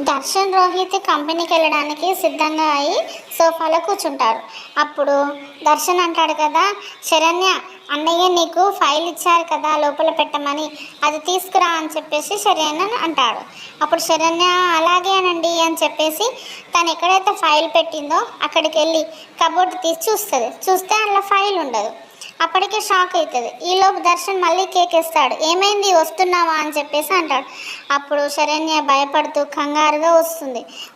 దర్శన్ రోహిత్ కంపెనీకి వెళ్ళడానికి సిద్ధంగా అయ్యి సోఫాలో కూర్చుంటారు. అప్పుడు దర్శన్ అంటాడు కదా, శరణ్య అన్నయ్య నీకు ఫైల్ ఇచ్చారు కదా లోపల పెట్టమని, అది తీసుకురా అని చెప్పేసి శరణ్య అంటాడు. అప్పుడు శరణ్య అలాగేనండి అని చెప్పేసి తను ఎక్కడైతే ఫైల్ పెట్టిందో అక్కడికి వెళ్ళి కబోర్డ్ తీసి చూస్తే అందులో ఫైల్ ఉండదు. అప్పటికే షాక్ అవుతుంది. ఈలోపు దర్శన్ మళ్ళీ కేక్ ఇస్తాడు. ఏమైంది వస్తున్నావా అని చెప్పేసి అంటాడు. అప్పుడు శరణ్య భయపడుతూ కంగారుగా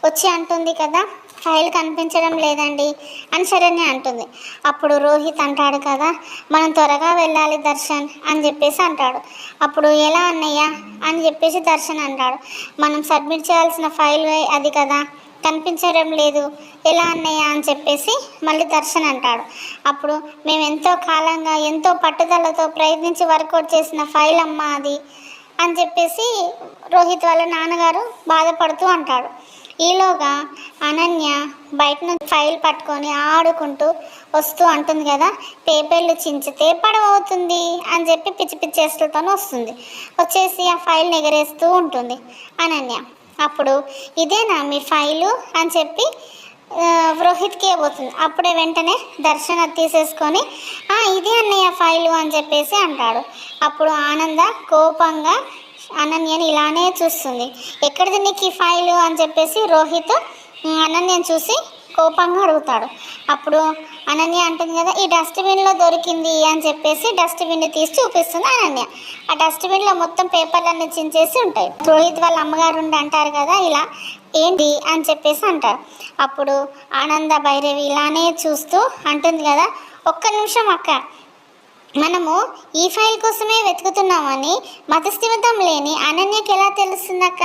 వచ్చి అంటుంది కదా, ఫైల్ కనిపించడం లేదండి అని శరణ్య అంటుంది. అప్పుడు రోహిత్ అంటాడు కదా, మనం త్వరగా వెళ్ళాలి దర్శన్ అని చెప్పేసి అంటాడు. అప్పుడు ఎలా అన్నయ్య అని చెప్పేసి దర్శన్ అంటాడు. మనం సబ్మిట్ చేయాల్సిన ఫైల్ అది కదా, కనిపించడం లేదు ఎలా అన్నయ్య అని చెప్పేసి మళ్ళీ దర్శన్ అంటాడు. అప్పుడు మేము ఎంతో కాలంగా ఎంతో పట్టుదలతో ప్రయత్నించి వర్కౌట్ చేసిన ఫైల్ అమ్మ అది అని చెప్పేసి రోహిత్ వాళ్ళ నాన్నగారు బాధపడుతూ అంటాడు. ఈలోగా అనన్య బయట నుంచి ఫైల్ పట్టుకొని ఆడుకుంటూ వస్తూ అంటుంది కదా, పేపర్లు చించితే పడవవుతుంది అని చెప్పి పిచ్చి పిచ్చి చేష్టలతో వచ్చేసి ఆ ఫైల్ని ఎగరేస్తూ ఉంటుంది అనన్య. అప్పుడు ఇదేనా మీ ఫైలు అని చెప్పి రోహిత్కి ఇవ్వబోతుంది. అప్పుడే వెంటనే దర్శన్ అది తీసేసుకొని ఇదే అన్నయ్య ఫైలు అని చెప్పేసి అంటాడు. అప్పుడు ఆనంద కోపంగా అనన్యని ఇలానే చూస్తుంది. ఎక్కడిది నీకు ఈ ఫైలు అని చెప్పేసి రోహిత్ అనన్యని చూసి కోపంగా అడుగుతాడు. అప్పుడు అనన్య అంటుంది కదా, ఈ డస్ట్బిన్లో దొరికింది అని చెప్పేసి డస్ట్బిన్ని తీసి చూపిస్తుంది అనన్య. ఆ డస్ట్బిన్లో మొత్తం పేపర్లన్నీ చించేసి ఉంటాయి. రోహిత్ వాళ్ళ అమ్మగారు అంటారు కదా ఇలా ఏంటి అని చెప్పేసి అంటారు. అప్పుడు ఆనంద భైరవి ఇలానే చూస్తూ అంటుంది కదా, ఒక్క నిమిషం అక్క, మనము ఈ ఫైల్ కోసమే వెతుకుతున్నామని మతస్థిమితం లేని అనన్యకి ఎలా తెలుస్తుందక్క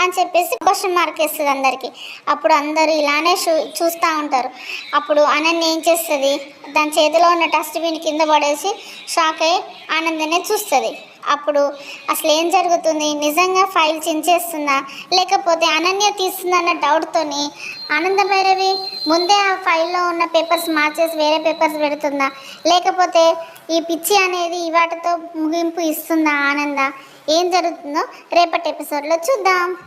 అని చెప్పేసి క్వశ్చన్ మార్క్ వేస్తుంది అందరికీ. అప్పుడు అందరూ ఇలానే చూస్తూ ఉంటారు. అప్పుడు అనన్య ఏం చేస్తుంది, దాని చేతిలో ఉన్న డస్ట్బిన్ కింద పడేసి షాక్ అయ్యి ఆనందనే చూస్తుంది. అప్పుడు అసలు ఏం జరుగుతుంది, నిజంగా ఫైల్ చించేస్తుందా లేకపోతే అనన్య తీస్తుందన్న డౌట్తోని ఆనంద భైరవి ముందే ఆ ఫైల్లో ఉన్న పేపర్స్ మార్చేసి వేరే పేపర్స్ పెడుతుందా లేకపోతే ఈ పిచ్చి అనేది వాటితో ముగింపు ఇస్తుందా ఆనంద, ఏం జరుగుతుందో రేపటి ఎపిసోడ్లో చూద్దాం.